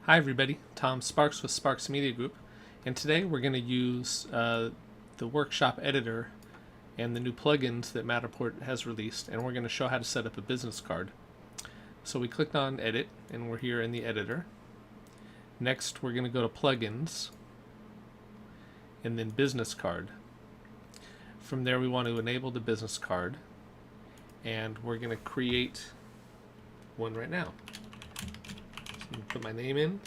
Hi everybody, Tom Sparks with Sparks Media Group, and today we're going to use the workshop editor and the new plugins that Matterport has released, and we're going to show how to set up a business card. So we clicked on edit and we're here in the editor. Next we're going to go to plugins and then business card. From there we want to enable the business card, and we're going to create one right now. Put my name in.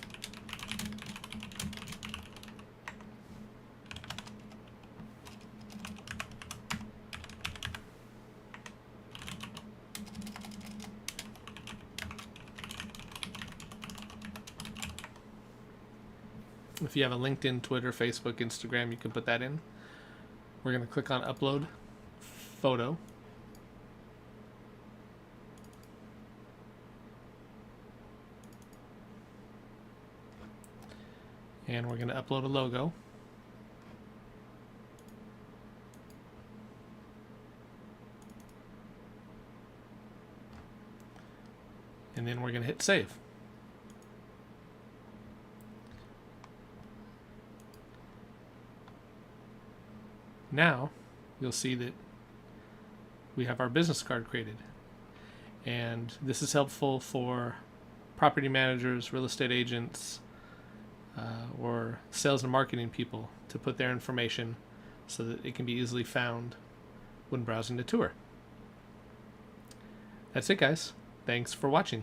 If you have a LinkedIn, Twitter, Facebook, Instagram, you can put that in. We're going to click on upload photo. And we're going to upload a logo. And then we're going to hit save. Now you'll see that we have our business card created. And this is helpful for property managers, real estate agents, or sales and marketing people to put their information so that it can be easily found when browsing the tour. That's it, guys. Thanks for watching.